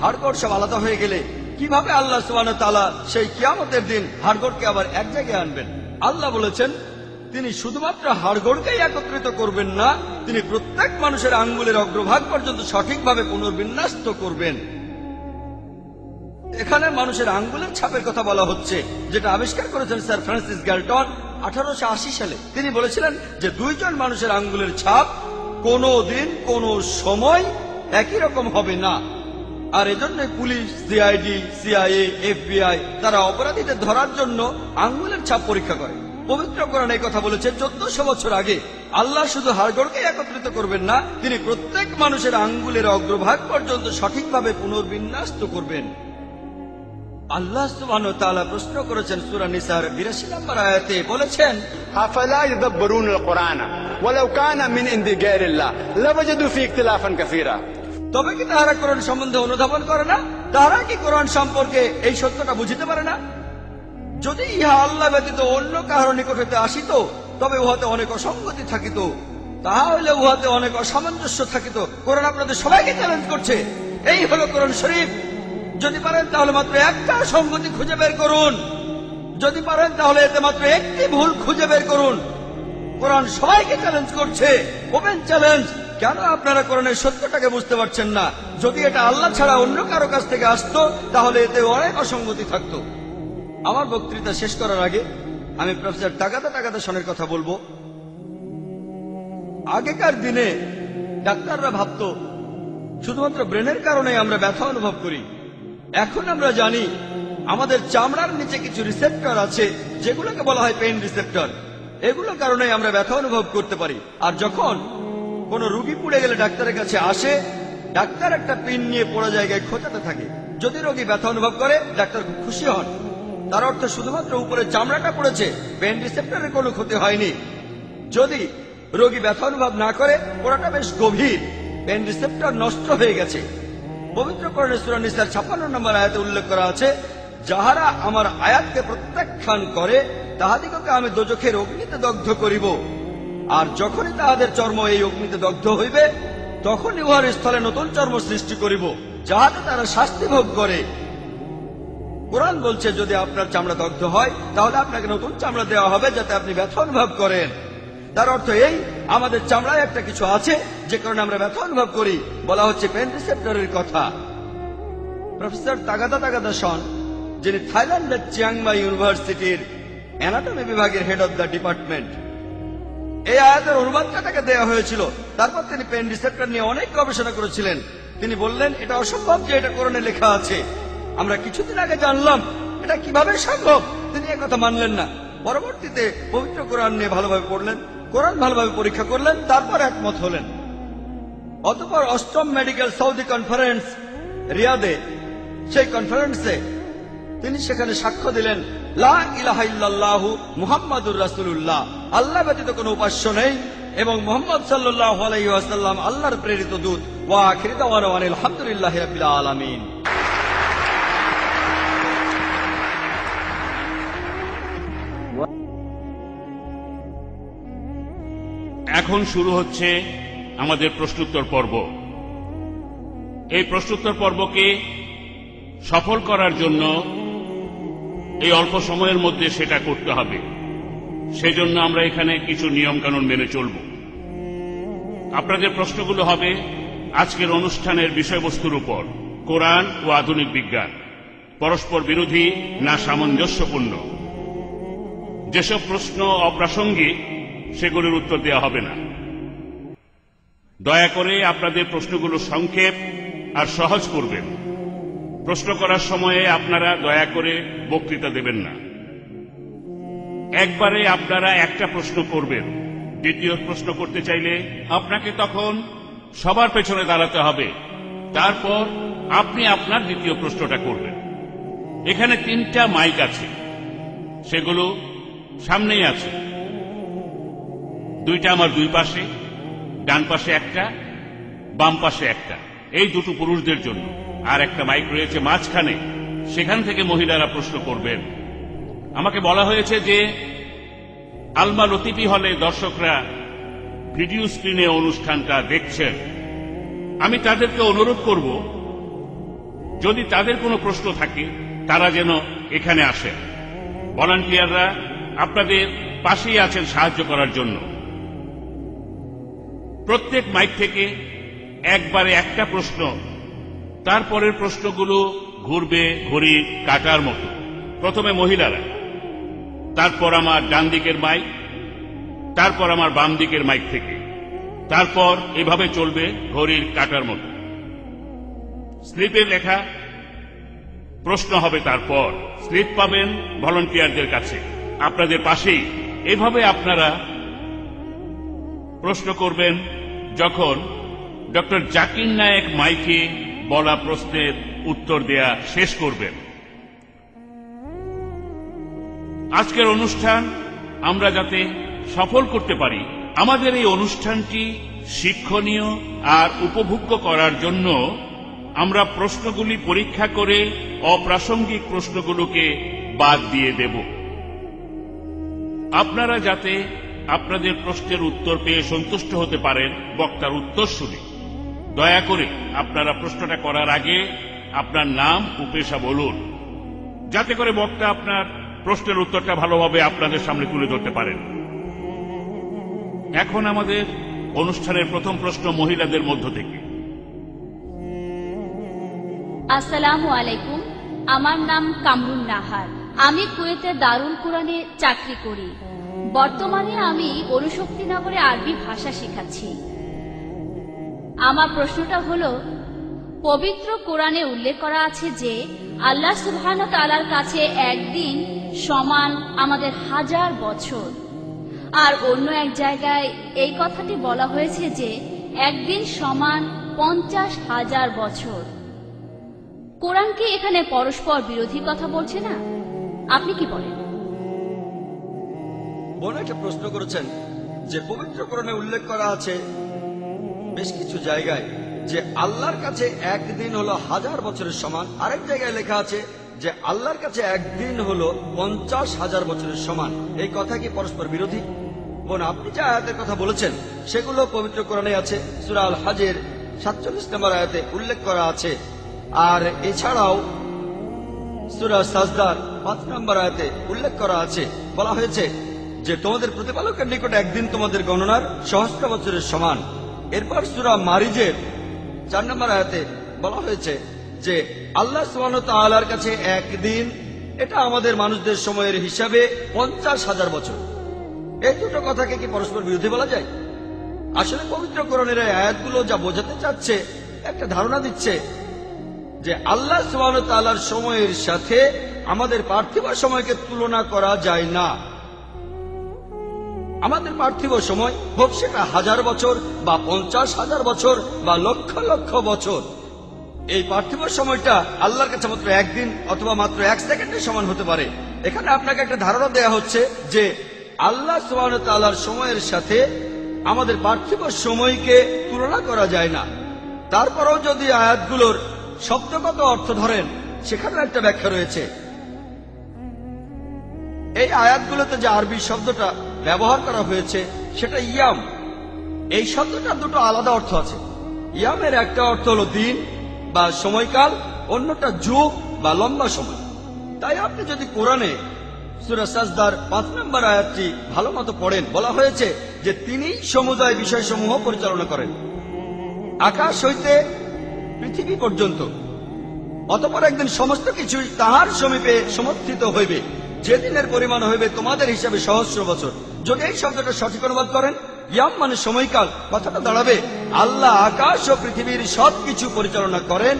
হাড়গোড় সব আলাদা হয়ে গেলে কিভাবে আল্লাহ সুবহানাহু ওয়া তাআলা সেই কিয়ামতের দিন হাড়গোড়কে আবার এক জায়গায় আনবেন। আল্লাহ বলেছেন, তিনি শুধুমাত্র হাড়গোড়কেই একত্রিত করবেন না, তিনি প্রত্যেক মানুষের আঙ্গুলের অগ্রভাগ পর্যন্ত সঠিকভাবে পুনর্বিন্যস্ত করবেন। এখানে মানুষের আঙ্গুলের ছাপের কথা বলা হচ্ছে, যেটা আবিষ্কার করেছেন স্যার ফ্রান্সিস গ্যালটন 1880 সালে। তিনি বলেছিলেন যে 2 জন মানুষের আঙ্গুলের ছাপ কোনো দিন কোনো সময় একই রকম হবে না। আর এজন্য পুলিশ, সিআইডি, সিআইএ, এফবিআই তারা অপরাধীদের ধরার জন্য আঙ্গুলের ছাপ পরীক্ষা করে। পবিত্র কোরআন এই কথা বলেছে 1400 বছর আগে। আল্লাহ শুধু হাড়গোড়কে একত্রিত করবেন না, তিনি প্রত্যেক মানুষের আঙ্গুলের অগ্রভাগ পর্যন্ত সঠিকভাবে পুনর্বিন্যস্ত করবেন। আল্লাহ সুবহানাহু ওয়া তাআলা প্রশ্ন করেছেন সূরা নিসার 82 নম্বর আয়াতে, বলেছেন, আফালা ইয়াদাব্বারুনা আল-কুরআন ওয়ালাউ কানা মিন ইনদি গায়রিল্লাহ লাওয়াজাদু ফি ইখতিলাফান কাসীরা। তবে কি তাহারা কোরআন সম্বন্ধে অনুধাবন করে না? তাহারা কি কোরআন সম্পর্কে এই সত্যটা বুঝিতে পারে না? যদি ইহা আল্লাহ ব্যতীত অন্য কাহার নিকট হইতে আসিত, তবে উহাতে অনেক অসঙ্গতি থাকিত, তাহা হইলে উহাতে অনেক অসামঞ্জস্য থাকিত। কোরআন আপনাদের সবাইকে চ্যালেঞ্জ করছে, এই হলো কোরআন শরীফ। যদি পারেন তাহলে মাত্র একটা সঙ্গতি খুঁজে বের করুন, যদি পারেন তাহলে এতে মাত্র একটি ভুল খুঁজে বের করুন। কোরআন সবাইকে চ্যালেঞ্জ করছে, ওপেন চ্যালেঞ্জ। কেন আপনারা কোরআনের সত্যটাকে বুঝতে পারছেন না? যদি এটা আল্লাহ ছাড়া অন্য কারো কাছ থেকে আসতো, তাহলে এতে অনেক অসঙ্গতি থাকতো। আমার বক্তৃতা শেষ করার আগে আমি প্রফেসর তাগাদা সনের কথা বলবো। আগেকার দিনে ডাক্তাররা ভাবত শুধুমাত্র ব্রেনের কারণে আমরা ব্যথা অনুভব করি। এখন আমরা জানি আমাদের চামড়ার নিচে কিছু রিসেপ্টর আছে, যেগুলোকে বলা হয় পেইন রিসেপ্টর। এগুলোর কারণে আমরা ব্যথা অনুভব করতে পারি। আর যখন কোন রোগী পুড়ে গেলে ডাক্তারের কাছে আসে, ডাক্তার একটা পিন নিয়ে পুরো জায়গায় খোঁচাতে থাকে। যদি রোগী ব্যথা অনুভব করে, ডাক্তার খুব খুশি হন। তার অর্থ শুধুমাত্র উপরে চামড়াটা পড়েছে, পেইন রিসেপ্টরের কোনো ক্ষতি হয়নি। যদি রোগী ব্যথা অনুভব না করে, পোড়াটা বেশ গভীর, পেইন রিসেপ্টর নষ্ট হয়ে গেছে। পবিত্র কোরআনে সূরা নিসার 56 নম্বর আয়াতে উল্লেখ করা আছে, যাহারা আমার আয়াতকে প্রত্যাখ্যান করে তাহাদিগকে আমি দোজখের অগ্নিতে দগ্ধ করিব, আর যখনই তাহাদের চর্ম এই অগ্নিতে দগ্ধ হইবে, তখনই উহার স্থলে নতুন চর্ম সৃষ্টি করিব, যাহাতে তারা শাস্তি ভোগ করে। কোরআন বলছে, যদি আপনার চামড়া দগ্ধ হয়, তাহলে আপনাকে নতুন চামড়া দেওয়া হবে, যাতে আপনি ব্যথা অনুভব করেন। তার অর্থ এই, আমাদের চামড়ায় একটা কিছু আছে যে কারণে আমরা ব্যথা অনুভব করি। বলা হচ্ছে পেইন রিসেপ্টরের কথা। প্রফেসর তাগাদা সন, যিনি থাইল্যান্ডের চিয়াংমাই ইউনিভার্সিটির অ্যানাটমি বিভাগের হেড অব দ্য ডিপার্টমেন্ট, এই আয়াতের অনুবাদটা তাকে দেওয়া হয়েছিল। তারপর তিনি পেইন রিসেপ্টর নিয়ে অনেক গবেষণা করেছিলেন। তিনি বললেন, এটা অসম্ভব যে এটা কোরআনে লেখা আছে। আমরা কিছুদিন আগে জানলাম, এটা কিভাবে সম্ভব? তিনি একথা মানলেন না। পরবর্তীতে পবিত্র কোরআন নিয়ে ভালোভাবে পড়লেন, কোরআন ভালোভাবে পরীক্ষা করলেন, তারপর একমত হলেন। অতঃপর 8ম মেডিকেল সৌদি কনফারেন্স রিয়াদে, সেই কনফারেন্সে তিনি সেখানে সাক্ষ্য দিলেন, লা ইলাহা ইল্লাল্লাহু মুহাম্মাদুর রাসূলুল্লাহ, আল্লাহ ব্যতীত কোনো উপাস্য নেই এবং মুহাম্মদ সাল্লাল্লাহু আলাইহি ওয়াসাল্লাম আল্লাহর প্রেরিত দূত। ওয়া আখিরু দাওয়ানা আলহামদুলিল্লাহি রাব্বিল আলামিন। এখন শুরু হচ্ছে আমাদের প্রশ্নোত্তর পর্ব। এই প্রশ্নোত্তর পর্বকে সফল করার জন্য এই অল্প সময়ের মধ্যে সেটা করতে হবে। সেজন্য আমরা এখানে কিছু নিয়মকানুন মেনে চলব। আপনাদের প্রশ্নগুলো হবে আজকের অনুষ্ঠানের বিষয়বস্তুর উপর, কোরআন ও আধুনিক বিজ্ঞান পরস্পর বিরোধী না সামঞ্জস্যপূর্ণ। যেসব প্রশ্ন অপ্রাসঙ্গিক সেগুলোর উত্তর দেওয়া হবে না। দয়া করে আপনাদের প্রশ্নগুলো সংক্ষেপ আর সহজ করবেন। প্রশ্ন করার সময়ে আপনারা দয়া করে বক্তৃতা দেবেন না। একবারে আপনারা একটা প্রশ্ন করবেন। দ্বিতীয় প্রশ্ন করতে চাইলে আপনাকে তখন সবার পেছনে দাঁড়াতে হবে। তারপর আপনি আপনার দ্বিতীয় প্রশ্নটা করবেন। এখানে 3টা মাইক আছে, সেগুলো সামনেই আছে। 2টা আমার দুই পাশে, ডান পাশে একটা, বাম পাশে একটা। এই দুটো পুরুষদের জন্য। আর একটা মাইক রয়েছে মাঝখানে, সেখান থেকে মহিলারা প্রশ্ন করবেন। আমাকে বলা হয়েছে যে আলমা লতিফি হলে দর্শকরা ভিডিও স্ক্রিনে অনুষ্ঠানটা দেখছেন। আমি তাদেরকে অনুরোধ করব, যদি তাদের কোনো প্রশ্ন থাকে তারা যেন এখানে আসেন। ভলান্টিয়াররা আপনাদের পাশেই আছেন সাহায্য করার জন্য। প্রত্যেক মাইক থেকে একবারে একটা প্রশ্ন, তারপরের প্রশ্নগুলো ঘুরবে ঘড়ির কাঁটার মতো। প্রথমে মহিলারা, তারপর আমার ডান দিকের মাইক, তারপর আমার বাম দিকের মাইক থেকে, তারপর এভাবে চলবে ঘড়ির কাঁটার মতো। স্লিপে লেখা প্রশ্ন হবে, তারপর স্লিপ পাবেন ভলান্টিয়ারদের কাছে আপনাদের পাশেই। এভাবে আপনারা প্রশ্ন করবেন যখন ডক্টর জাকির নায়েক মাইকে বলা প্রশ্নের উত্তর দেয়া শেষ করবেন। আজকের অনুষ্ঠান আমরা যাতে সফল করতে পারি, আমাদের এই অনুষ্ঠানটি শিক্ষণীয় আর উপভোগ্য করার জন্য আমরা প্রশ্নগুলি পরীক্ষা করে অপ্রাসঙ্গিক প্রশ্নগুলোকে বাদ দিয়ে দেব। আপনারা যাতে আপনাদের প্রশ্নের উত্তর পেয়ে সন্তুষ্ট হতে পারেন বক্তার উত্তর শুনে, দয়া করে আপনারা প্রশ্নটা করার আগে আপনার নাম ও পেশা বলুন, যাতে করে বক্তা আপনার প্রশ্নের উত্তরটা ভালোভাবে আপনাদের সামনে তুলে ধরতে পারেন। এখন আমাদের অনুষ্ঠানের প্রথম প্রশ্ন মহিলাদের মধ্য থেকে। আসসালামু আলাইকুম, আমার নাম কামরুন নাহার। আমি কুয়েতের দারুল কুরআনে চাকরি করি। বর্তমানে আমি অনুশক্তিনগরে আরবি ভাষা শেখাচ্ছি। আমার প্রশ্নটা হলো, পবিত্র কোরআনে উল্লেখ করা আছে যে আল্লাহ সুবহানাহু ওয়া তাআলার কাছে একদিন সমান আমাদের 1000 বছর, আর অন্য এক জায়গায় এই কথাটি বলা হয়েছে যে একদিন সমান 50,000 বছর। কোরআন কি এখানে পরস্পর বিরোধী কথা বলছে না? আপনি কি বলেন? বোন একটা প্রশ্ন করেছেন যে পবিত্র কোরআনে উল্লেখ করা আছে বেশ কিছু জায়গায় যে আল্লাহর কাছে একদিন হলো 1000 বছরের সমান, আরেক জায়গায় লেখা আছে যে আল্লাহর কাছে একদিন হলো 50,000 বছরের সমান। এই কথা কি পরস্পর বিরোধী? বোন, আপনি যে আয়াতের কথা বলেছেন সেগুলো পবিত্র কোরআনে আছে। সূরা আল হজের 47 নম্বর আয়াতে উল্লেখ করা আছে, আর এছাড়াও সূরা সাজদার 5 নম্বর আয়াতে উল্লেখ করা আছে। বলা হয়েছে যে তোমাদের প্রতিপালকের নিকট একদিন তোমাদের গণনার সহস্র বছরের সমান। এরপর সূরা মারিজের 4 নম্বর আয়াতে বলা হয়েছে যে আল্লাহ সুবহানাহু ওয়া তাআলার কাছে একদিন এটা আমাদের মানুষদের সময়ের হিসাবে 50,000 বছর। এই দুটো কথাকে কি পরস্পর বিরোধী বলা যায়? আসলে পবিত্র কোরআনের এই আয়াতগুলো যা বোঝাতে চাচ্ছে, একটা ধারণা দিচ্ছে যে আল্লাহ সুবহানাহু ওয়া তাআলার সময়ের সাথে আমাদের পার্থিব সময়কে তুলনা করা যায় না। আমাদের পার্থিব সময় হোক সেটা 1000 বছর বা 50,000 বছর বা লক্ষ লক্ষ বছর, এই পার্থিব সময়টা আল্লাহর কাছে মাত্র একদিন অথবা মাত্র 1 সেকেন্ডের সমান হতে পারে। এখানে আপনাকে একটা ধারণা দেয়া হচ্ছে যে আল্লাহ সুবহানাহু ওয়া তাআলার সময়ের সাথে আমাদের পার্থিব সময়কে তুলনা করা যায় না। তারপরেও যদি আয়াতগুলোর শব্দগত অর্থ ধরেন, সেখানেও একটা ব্যাখ্যা রয়েছে। এই আয়াতগুলোতে যে আরবি শব্দটা ব্যবহার করা হয়েছে সেটা ইয়াম। এই শব্দটা দুটো আলাদা অর্থ আছে। ইয়ামের একটা অর্থ হলো দিন বা সময়কাল, অন্যটা যুগ বা লম্বা সময়। তাই আপনি যদি কোরআনে সূরা সাজদার 5 নম্বর আয়াতটি ভালো মতো পড়েন, বলা হয়েছে যে তিনি সমুদায় বিষয়সমূহ পরিচালনা করেন, আকাশ হইতে পৃথিবী পর্যন্ত। অতঃপর একদিন সমস্ত কিছুই তাহার সমীপে সমর্থিত হইবে, যেদিনের পরিমাণ হইবে তোমাদের হিসাবে সহস্র বছর। যদি এই শব্দটা সঠিক অনুবাদ করেন, ইয়াম মানে সময়কাল, কথাটা দাঁড়াবে আল্লাহ আকাশ ও পৃথিবীর সবকিছু পরিচালনা করেন,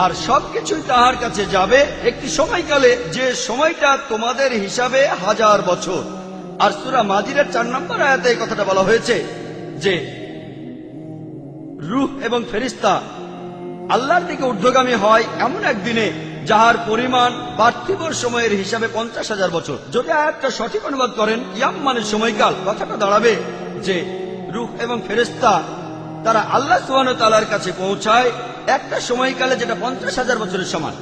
আর সবকিছুই তাহার কাছে যাবে একটি সময়কালে, যে সময়টা তোমাদের হিসাবে 1000 বছর। আর সূরা মাজিদের 4 নম্বর আয়াতে এই কথাটা বলা হয়েছে যে রূহ এবং ফেরেশতা আল্লাহর দিকে ঊর্ধ্বগামী হয় এমন একদিনে যাহার পরিমাণ পার্থিব সময়ের হিসাবে 50,000 বছর। যদি আয়াতটা সঠিক অনুবাদ করেন, ইয়াম মানে সময়কাল, কথাটা দাঁড়াবে যে রূহ এবং ফেরেশতা তারা আল্লাহ সুবহানাহু ওয়া তাআলার কাছে পৌঁছায় একটা সময়কালে যেটা 50,000 বছরের সমান।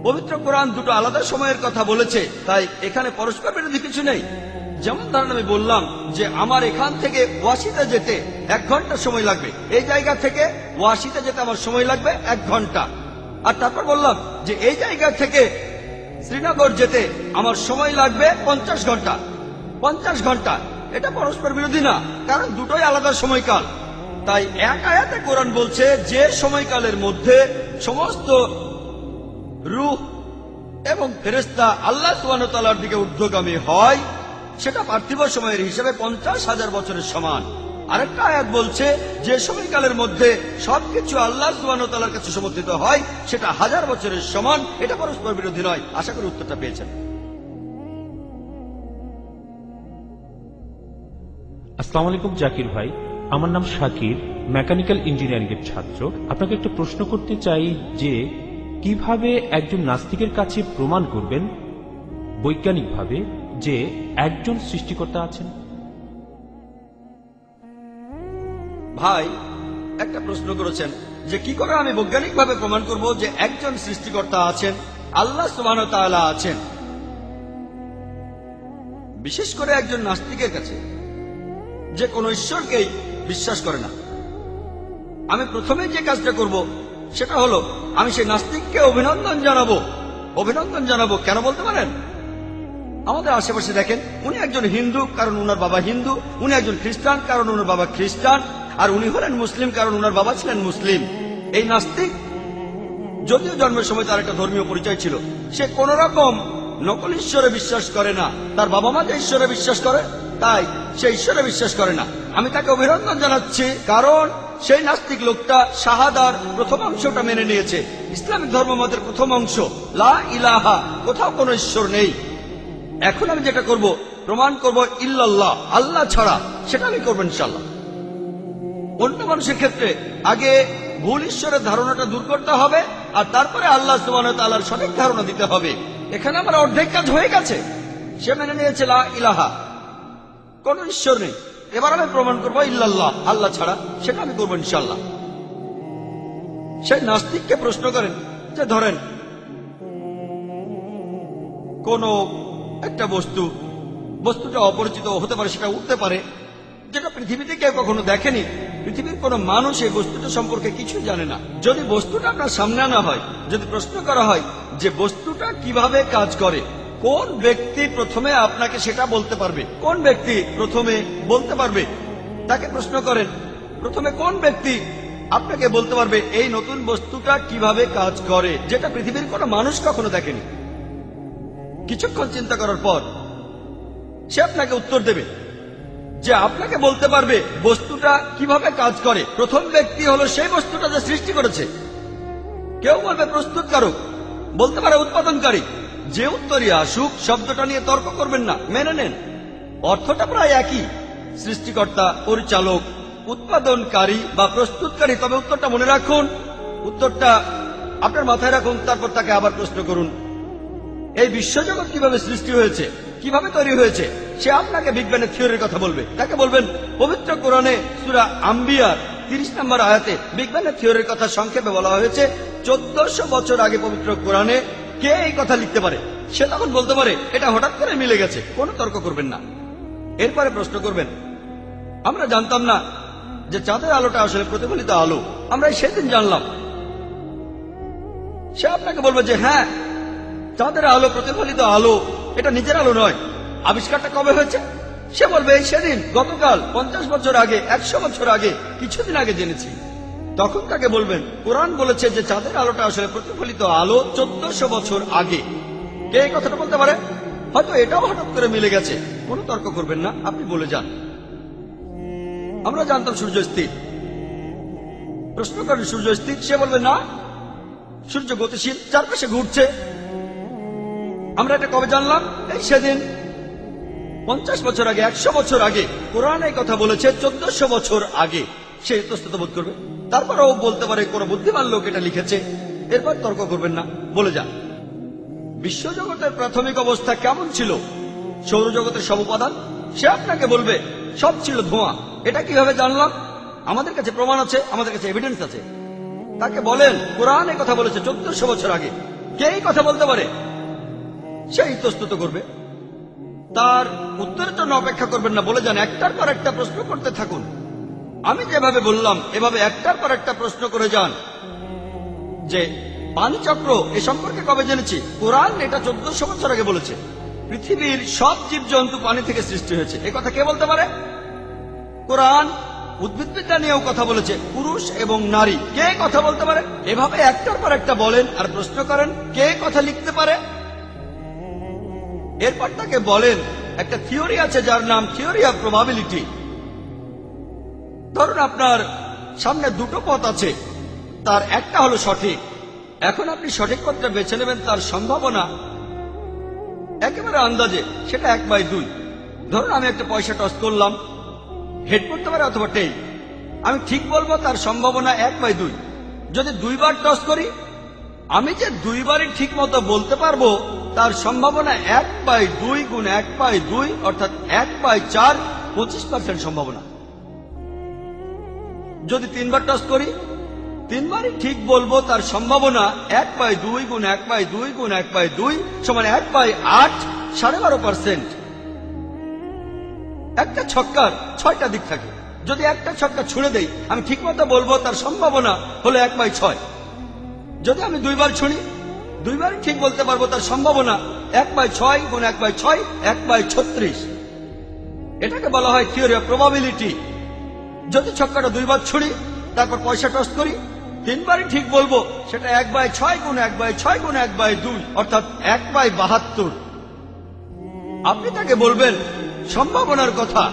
পবিত্র কোরআন দুটো আলাদা সময়ের কথা বলেছে, তাই এখানে পরস্পর বিরোধী কিছু নেই। যেমন ধরেন আমি বললাম যে আমার এখান থেকে ওয়াশিতে যেতে 1 ঘন্টা সময় লাগবে, এই জায়গা থেকে ওয়াশিতে যেতে আমার সময় লাগবে 1 ঘন্টা। আর তারপর বললাম যে এই জায়গা থেকে শ্রীনগর যেতে আমার সময় লাগবে 50 ঘন্টা। 50 ঘন্টা এটা পরস্পর বিরোধী না, কারণ দুটোই আলাদা সময়কাল। তাই এক আয়াতে কোরআন বলছে যে সময়কালের মধ্যে সমস্ত রূহ এবং ফেরেশতা আল্লাহ সুবহানাহু ওয়া তাআলার দিকে ঊর্ধ্বগামী হয়, সেটা পার্থিব সময়ের হিসেবে 50,000 বছরের সমান। আরেকটা আয়াত বলছে যে সময়কালের মধ্যে সবকিছু আল্লাহ সুবহানাহু ওয়া তাআলার কাছে সমর্থিত হয়, সেটা 1000 বছরের সমান। এটা পরস্পর বিরোধী নয়। আশা করি উত্তরটা পেয়েছেন। আসসালামু আলাইকুম জাকির ভাই, আমার নাম শাকির, মেকানিক্যাল ইঞ্জিনিয়ারিং এর ছাত্র। আপনাকে একটা প্রশ্ন করতে চাই যে কিভাবে একজন নাস্তিকের কাছে প্রমাণ করবেন বৈজ্ঞানিকভাবে যে একজন সৃষ্টিকর্তা আছেন? ভাই একটা প্রশ্ন করেছেন যে কি করে আমি বৈজ্ঞানিকভাবে প্রমাণ করব যে একজন সৃষ্টিকর্তা আছেন, আল্লাহ সুবহানাহু ওয়া তাআলা আছেন। বিশেষ করে একজন নাস্তিকের কাছে, যে কোনো ঈশ্বরকেই বিশ্বাস করে না, আমি প্রথমে যে কাজটা করব সেটা হলো আমি সেই নাস্তিককে অভিনন্দন জানাবো। কেন বলতে পারেন? আমাদের আশেপাশে দেখেন, উনি একজন হিন্দু কারণ উনার বাবা হিন্দু, উনি একজন খ্রিস্টান কারণ উনার বাবা খ্রিস্টান, আর উনি হলেন মুসলিম কারণ উনার বাবা ছিলেন মুসলিম। এই নাস্তিক যদিও জন্মের সময় তার একটা ধর্মীয় পরিচয় ছিল, সে কোন রকম নকল ঈশ্বরে বিশ্বাস করে না। তার বাবা মা যে ঈশ্বরে বিশ্বাস করে, তাই সে ঈশ্বরে বিশ্বাস করে না। আমি তাকে অভিনন্দন জানাচ্ছি কারণ সেই নাস্তিক লোকটা শাহাদার প্রথম অংশটা মেনে নিয়েছে। ইসলামিক ধর্মমতের প্রথম অংশ লা ইলাহা, কোথাও কোনো ঈশ্বর নেই। এখন আমি যেটা করব, প্রমাণ করব ইল্লাল্লাহ, আল্লাহ ছাড়া, সেটা আমি করবো ইনশাল্লাহ। অন্য মানুষের ক্ষেত্রে আগে ভুল ঈশ্বরের ধারণাটা দূর করতে হবে, আর তারপরে আল্লাহ সুবহানাহু ওয়া তাআলার সঠিক ধারণা দিতে হবে। এখানে আমার অর্ধেক কাজ হয়ে গেছে। সে মেনে নিয়েছে লা ইলাহা, কোন ঈশ্বর নেই। এবার আমি প্রমাণ করবো ইল্লাল্লাহ, আল্লাহ ছাড়া, সেটা আমি করবো ইনশাল্লাহ। সেই নাস্তিককে প্রশ্ন করেন যে ধরেন কোন একটা বস্তুটা অপরিচিত হতে পারে, সেটা উঠতে পারে, যেটা পৃথিবীতে কেউ কখনো দেখেনি। পৃথিবীর কোন মানুষ এই বস্তুটা সম্পর্কে কিছু জানে না। যদি বস্তুটা আপনার সামনে আনা হয়, যদি প্রশ্ন করা হয় যে বস্তুটা কিভাবে কাজ করে, কোন ব্যক্তি প্রথমে আপনাকে সেটা বলতে পারবে? কোন ব্যক্তি প্রথমে বলতে পারবে? তাকে প্রশ্ন করেন, প্রথমে কোন ব্যক্তি আপনাকে বলতে পারবে এই নতুন বস্তুটা কিভাবে কাজ করে, যেটা পৃথিবীর কোনো মানুষ কখনো দেখেনি? কিছুক্ষণ চিন্তা করার পর সে আপনাকে উত্তর দেবে যে আপনাকে বলতে পারবে বস্তুটা কিভাবে কাজ করে। প্রথম ব্যক্তি হলো সেই বস্তুটা যে সৃষ্টি করেছে। কেউ বলবে প্রস্তুতকারক, বলতে পারে উৎপাদনকারী। যে উত্তরই আসুক, শব্দটা নিয়ে তর্ক করবেন না, মেনে নেন। অর্থটা প্রায় একই, সৃষ্টিকর্তা, পরিচালক, উৎপাদনকারী বা প্রস্তুতকারী। তবে উত্তরটা মনে রাখুন, উত্তরটা আপনার মাথায় রাখুন, তারপর তাকে আবার প্রশ্ন করুন এই বিশ্বজগৎ কিভাবে সৃষ্টি হয়েছে, কিভাবে তৈরি হয়েছে। সে আপনাকে বিজ্ঞানের থিওরির কথা বলবে। তাকে বলবেন পবিত্র কোরআনে সূরা আম্বিয়ার 30 নম্বর আয়াতে বিজ্ঞানের থিওরির কথা সংক্ষেপে বলা হয়েছে। 1400 বছর আগে পবিত্র কোরআনে কে এই কথা লিখতে পারে? সে তখন বলতে পারে এটা হঠাৎ করে মিলে গেছে। কোনো তর্ক করবেন না। এরপরে প্রশ্ন করবেন, আমরা জানতাম না যে চাঁদের আলোটা আসলে প্রতিফলিত আলো, আমরা সেদিন জানলাম। সে আপনাকে বলবে যে হ্যাঁ, চাঁদের আলো প্রতিফলিত আলো, এটা নিজের আলো নয়। আবিষ্কারটা কবে হয়েছে? সে বলবে এই সেদিন, গতকাল, 50 বছর আগে, 100 বছর আগে, কিছুদিন আগে জেনেছি। তখন তাকে বলবেন কোরআন বলেছে যে চাঁদের আলোটা আসলে প্রতিফলিত আলো 1400 বছর আগে। কে এই কথাটা বলতে পারে? হয়তো এটাও হঠাৎ করে মিলে গেছে। কোনো তর্ক করবেন না, আপনি বলে যান আমরা জানতাম সূর্য স্থির। প্রশ্ন করেন সূর্য স্থির? সে বলবে না, সূর্য গতিশীল, চারপাশে ঘুরছে। আমরা এটা কবে জানলাম? এই সেদিন, 50 বছর আগে, 100 বছর আগে। কোরআন এই কথা বলেছে 1400 বছর আগে। সে ইতস্তত বোধ করবে। তারপরেও বলতে পারে কোন বুদ্ধিমান লোক এটা লিখেছে। এরপর তর্ক করবেন না, বলে যান বিশ্বজগতের প্রাথমিক অবস্থা কেমন ছিল, সৌরজগতের সব উপাদান। সে আপনাকে বলবে সব ছিল ধোঁয়া। এটা কিভাবে জানলাম? আমাদের কাছে প্রমাণ আছে, আমাদের কাছে এভিডেন্স আছে। তাকে বলেন কোরআন এই কথা বলেছে 1400 বছর আগে। কে এই কথা বলতে পারে? সে ইতস্তত করবে। তার উত্তরের জন্য অপেক্ষা করবেন না, বলে যান একটার পর একটা প্রশ্ন করতে থাকুন। আমি যেভাবে বললাম এভাবে একটার পর একটা প্রশ্ন করে যান যে পানিচক্র এ সম্পর্কে কবে জেনেছি? কোরআন এটা 1400 বছর আগে বলেছে। পৃথিবীর সব জীবজন্তু পানি থেকে সৃষ্টি হয়েছে। এ কথা কে বলতে পারে? কোরআন উদ্ভিদবিদ্যা নিয়েও কথা বলেছে, পুরুষ এবং নারী। কে কথা বলতে পারে? এভাবে একটার পর একটা বলেন আর প্রশ্ন করেন কে কথা লিখতে পারে। এরপর তাকে বলেন একটা থিওরি আছে যার নাম থিওরি অফ প্রবাবিলিটি। ধরুন আপনার সামনে দুটো পথ আছে, তার একটা হলো সঠিক। এখন আপনি সঠিক পথটা বেছে নেবেন, তার সম্ভাবনা একেবারে আন্দাজে সেটা 1/2। ধরুন আমি একটা পয়সা টস করলাম, হেড করতে পারে অথবা টেইল। আমি ঠিক বলবো তার সম্ভাবনা 1/2। যদি 2 বার টস করি, আমি যে 2 বারই ঠিক মতো বলতে পারবো তার সম্ভাবনা 1/2 গুণ 1/2 অর্থাৎ 1/4, 25% সম্ভাবনা। যদি 3 বার টস করি 3 বারই ঠিক বলবো, তার সম্ভাবনা 1/2 গুণ 1/2 গুণ 1/2 সমান 1/8, 12.5%। একটা ছক্কার 6টা দিক থাকে। যদি একটা ছক্কা ছুঁড়ে দেই, আমি ঠিক মতো বলবো তার সম্ভাবনা হলো 1/6। যদি আমি 2 বার ছুঁড়ি, 2 বারই ঠিক বলতে পারবো তার সম্ভাবনা 1/6 গুণ 1/6, 1/36। এটাকে বলা হয় থিওরি অফ প্রবাবিলিটি। যদি ছক্কাটা 2 বার ছুঁড়ি, তারপর পয়সা টস করি, 3 বারই ঠিক বলবো, সেটা 1/6 গুণ 1/6 গুণ 1/2, অর্থাৎ 1/72। আপনি তাকে বলবেন সম্ভাবনার কথা।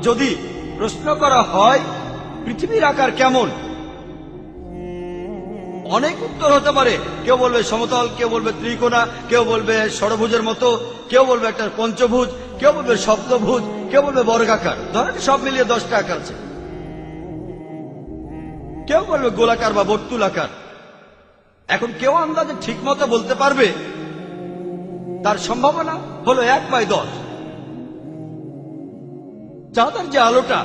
যদি প্রশ্ন করা হয় পৃথিবীর আকার কেমন, অনেক উত্তর হতে পারে। কেউ বলবে সমতল, কেউ বলবে ত্রিকোণা, কেউ বলবে ষড়ভুজের মতো, কেউ বলবে একটা পঞ্চভুজ, কেউ বলবে সপ্তভুজ, কেউ বলবে বর্গাকার। ধরেন সব মিলিয়ে 10টা আকার আছে। কেউ বলবে গোলাকার বা বর্তুলাকার। এখন কেউ আন্দাজে ঠিক মতো বলতে পারবে তার সম্ভাবনা হলো 1/10। চাঁদের যে আলোটা,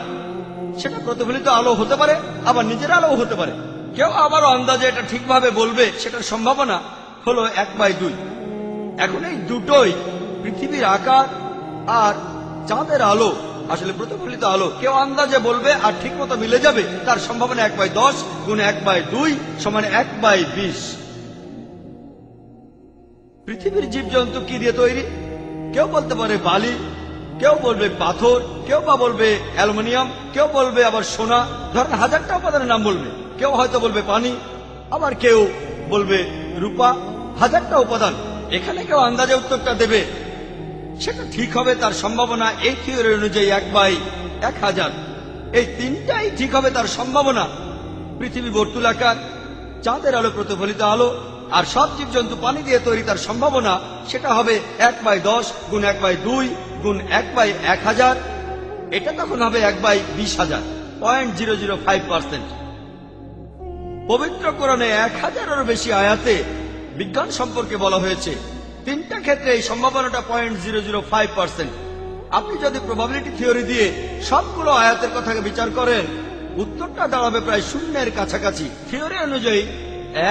সেটা প্রতিফলিত আলো হতে পারে, আবার নিজের আলো হতে পারে। কেউ আবারও আন্দাজে এটা ঠিকভাবে বলবে সেটার সম্ভাবনা হলো 1/2। এখন এই দুটোই পৃথিবীর আকার আর চাঁদের আলো, আসলে প্রতিফলিত আলো, কেউ আন্দাজে বলবে আর ঠিক মতো মিলে যাবে, তার সম্ভাবনা 1/10 গুণ 1/2 সমান 1/20। পৃথিবীর জীবজন্তু কি দিয়ে তৈরি? কেউ বলতে পারে বালি, কেউ বলবে পাথর, কেউ বা বলবে অ্যালুমিনিয়াম, কেউ বলবে আবার সোনা। ধরেন 1000টা উপাদানের নাম বলবে। কেউ হয়তো বলবে পানি, আবার কেউ বলবে রূপা। 1000টা উপাদান, এখানে কেউ আন্দাজে উত্তরটা দেবে, সেটা ঠিক হবে তার সম্ভাবনা এই থিওরি অনুযায়ী 1/1000। এই তিনটাই ঠিক হবে তার সম্ভাবনা। পৃথিবী বর্তুলাকার, চাঁদের আলো প্রতিফলিত আলো, আর সব জীবজন্তু পানি দিয়ে তৈরি, তার সম্ভাবনা সেটা হবে 1/10 গুণ 1/2 গুণ 1/1000। এটা তখন হবে 1/20,000, 0.005%। পবিত্র কোরআনে 1000-এরও বেশি আয়াতে বিজ্ঞান সম্পর্কে বলা হয়েছে। 3টা ক্ষেত্রে এই সম্ভাবনাটা 0.005%। আপনি যদি প্রবাবিলিটি থিওরি দিয়ে সবগুলো আয়াতের কথাকে বিচার করেন, উত্তরটা দাঁড়াবে প্রায় শূন্যের কাছাকাছি। থিওরি অনুযায়ী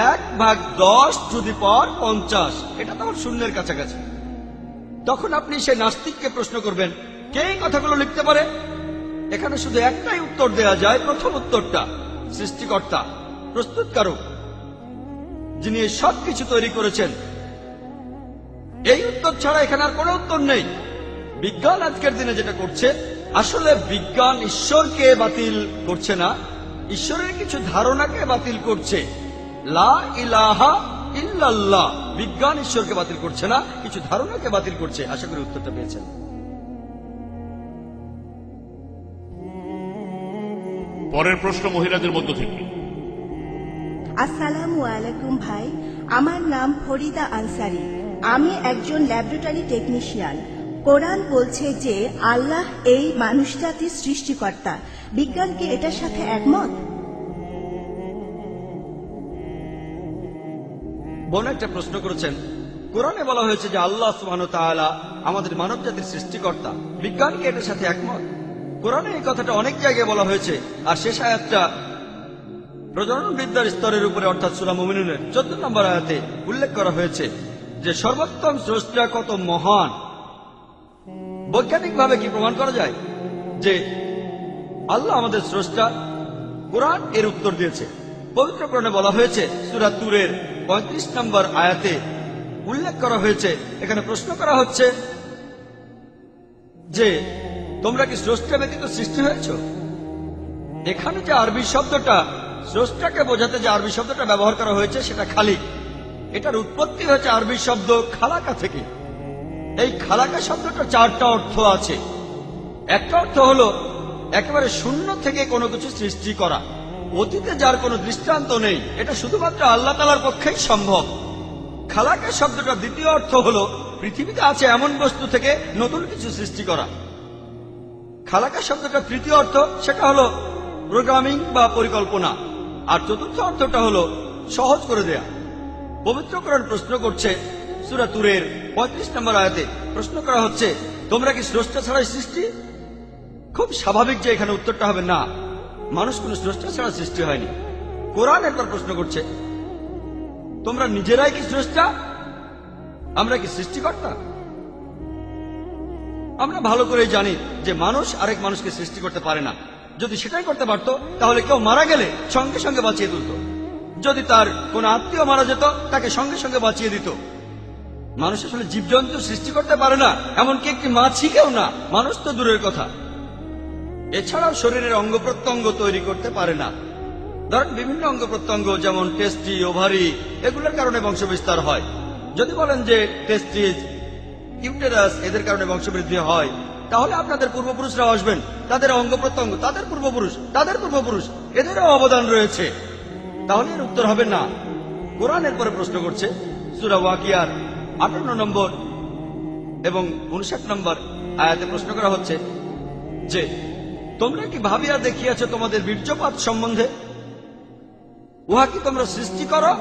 1/10⁻50, এটা তখন শূন্যের কাছাকাছি। তখন আপনি সেই নাস্তিককে প্রশ্ন করবেন, কে এই কথাগুলো লিখতে পারে? এখানে শুধু একটাই উত্তর দেয়া যায়। প্রথম উত্তরটা সৃষ্টিকর্তা, প্রস্তুতকারক, যিনি এই সবকিছু তৈরি করেছেন। এই উত্তর ছাড়া এখানে আর কোনো উত্তর নেই। বিজ্ঞান আজকের দিনে যেটা করছে, আসলে বিজ্ঞান ঈশ্বরকে বাতিল করছে না, ঈশ্বরের কিছু ধারণাকে বাতিল করছে। লা ইলাহা ইল্লাল্লাহ, বিজ্ঞান ঈশ্বরকে বাতিল করছে না, কিছু ধারণাকে বাতিল করছে। আশা করি উত্তরটা পেয়েছেন। পরের প্রশ্ন মহিলাদের মধ্য থেকে। আসসালামু আলাইকুম ভাই, আমার নাম ফরিদা আনসারি। আমি একজন ল্যাবরেটরি টেকনিশিয়ান। কোরআন বলছে যে আল্লাহ এই মানুষ জাতির সৃষ্টিকর্তা। বিজ্ঞান কি এটার সাথে একমত? বোন একটা প্রশ্ন করেছেন। কোরআনে বলা হয়েছে যে আল্লাহ সুবহানাহু ওয়া তাআলা আমাদের মানব জাতির সৃষ্টিকর্তা। বিজ্ঞান কি এটার সাথে একমত? কোরআনে এই কথাটা অনেক জায়গায় বলা হয়েছে, আর শেষ আয়াতটা প্রজনন বিদ্যার স্তরের উপরে, অর্থাৎ সূরা মুমিনুনের 14 নম্বর আয়াতে উল্লেখ করা হয়েছে যে সর্বোত্তম স্রষ্টা কত মহান। বৈজ্ঞানিকভাবে কি প্রমাণ করা যায় যে আল্লাহ আমাদের স্রষ্টা? কোরআন এর উত্তর দিয়েছে। পবিত্র কোরআনে বলা হয়েছে, সূরা তুরের 35 নম্বর আয়াতে উল্লেখ করা হয়েছে, এখানে প্রশ্ন করা হচ্ছে যে তোমরা কি স্রষ্টা ব্যতীত সৃষ্টি হয়েছ? এখানে যে আরবি শব্দটা, স্রষ্টাকে বোঝাতে যে আরবি শব্দটা ব্যবহার করা হয়েছে, সেটা খালিক। এটার উৎপত্তি হয়েছে আরবি শব্দ খালাকা থেকে। এই খালাকা শব্দটা 4টা অর্থ আছে। একটা অর্থ হলো একেবারে শূন্য থেকে কোনো কিছু সৃষ্টি করা, অতীতে যার কোনো দৃষ্টান্ত নেই, এটা শুধুমাত্র আল্লাহ তাআলার পক্ষেই সম্ভব। খালাকা শব্দটা দ্বিতীয় অর্থ হলো পৃথিবীতে আছে এমন বস্তু থেকে নতুন কিছু সৃষ্টি করা। খালাকা শব্দটা তৃতীয় অর্থ, সেটা হলো প্রোগ্রামিং বা পরিকল্পনা। আর চতুর্থ অর্থটা হলো সহজ করে দেয়া। পবিত্র কোরআন প্রশ্ন করছে, সূরা তুরের 35 নম্বর আয়াতে প্রশ্ন করা হচ্ছে, তোমরা কি স্রষ্টা ছাড়াই সৃষ্টি? খুব স্বাভাবিক যে এখানে উত্তরটা হবে না। মানুষ কোন স্রষ্টা ছাড়া সৃষ্টি হয়নি। কোরআন একবার প্রশ্ন করছে, তোমরা নিজেরাই কি স্রষ্টা? আমরা কি সৃষ্টিকর্তা? আমরা ভালো করেই জানি যে মানুষ আরেক মানুষকে সৃষ্টি করতে পারে না। যদি সেটাই করতে পারতো তাহলে কেউ মারা গেলে সঙ্গে সঙ্গে বাঁচিয়ে তুলত। যদি তার কোন আত্মীয় মারা যেত তাকে সঙ্গে সঙ্গে বাঁচিয়ে দিত। মানুষ আসলে জীবজন্তু সৃষ্টি করতে পারে না, এমনকি একটি মাছিকেও না, মানুষ তো দূরের কথা। এছাড়াও শরীরের অঙ্গ প্রত্যঙ্গ তৈরি করতে পারে না। ধরেন বিভিন্ন অঙ্গ প্রত্যঙ্গ যেমন টেস্টি, ওভারি, এগুলোর কারণে বংশবিস্তার হয়। যদি বলেন যে টেস্টিস, ইউটেরাস এদের কারণে বংশবৃদ্ধি হয়, তাহলে আপনাদের পূর্বপুরুষরাও আসবেন, তাদের অঙ্গ প্রত্যঙ্গ, তাদের পূর্বপুরুষ এদেরও অবদান রয়েছে। তাহলে এর উত্তর হবে না। কোরআনের পরে প্রশ্ন করছে সূরা ওয়াকিয়ার 58 নম্বর এবং 59 নম্বর আয়াতে প্রশ্ন করা হচ্ছে যে তোমরা কি ভাবিয়া দেখিয়াছ তোমাদের বীর্যপাত সম্বন্ধে? উহা কি তোমরা সৃষ্টি করো